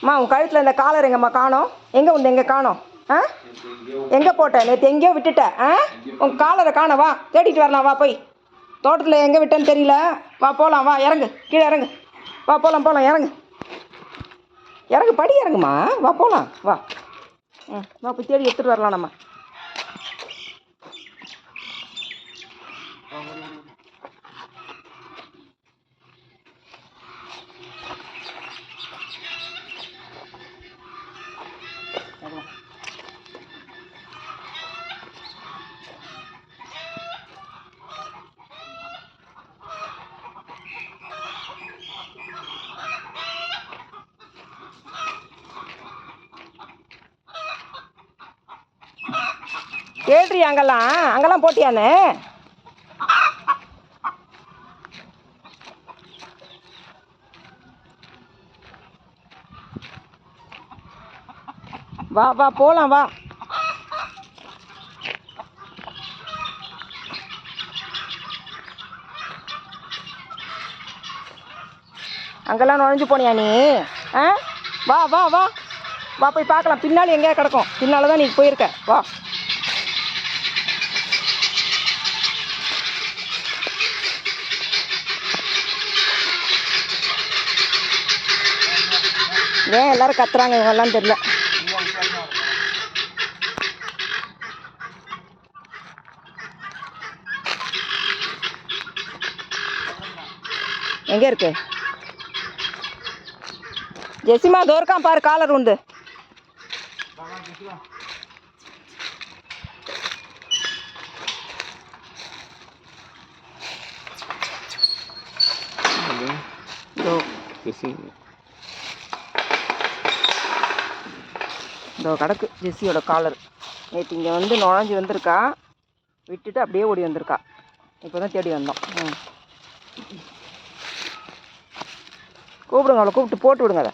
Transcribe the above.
அம்மா உன் கழுத்தில் இந்த காலர் எங்கம்மா காணோம்? எங்கே உண்டு எங்கே காணோம்? ஆ எங்கே போட்ட? நேற்று எங்கேயோ விட்டுட்ட. ஆ உன் காலரை காண, வா தேடிட்டு வரலாம், வா போய். தோட்டத்தில் எங்கே விட்டேன்னு தெரியல, வா போகலாம், வா இறங்கு, கீழே இறங்கு, வா போகலாம் இறங்கு இறங்கு, படி இறங்குமா, வா போகலாம், வா. வா போய் தேடி எடுத்துகிட்டு வரலாம் நம்ம. கேள்றி அங்கெல்லாம் போட்டியானே? வா வா போகலாம், வா. அங்கெல்லாம் நுழைஞ்சு போனியா நீ? ஆ வா வா வா வா போய் பார்க்கலாம். பின்னால் எங்கேயா கிடக்கும், பின்னால் தான் நீ போயிருக்க, வா. ஏன் எல்லாரும் கத்துறாங்க இவங்கெல்லாம் தெரியல. எங்கே இருக்கு ஜெசிமா? தோர்க்கான் பாரு, காலர் உண்டு. இதோ கிடக்கு ஜெஸ்ஸியோட காலர். நேற்று இங்கே வந்து நுழைஞ்சி வந்திருக்கா, விட்டுட்டு அப்படியே ஓடி வந்திருக்கா. இப்போ தான் தேடி வந்தோம். கூப்பிடுங்க, அவளை கூப்பிட்டு போட்டு விடுங்க அதை.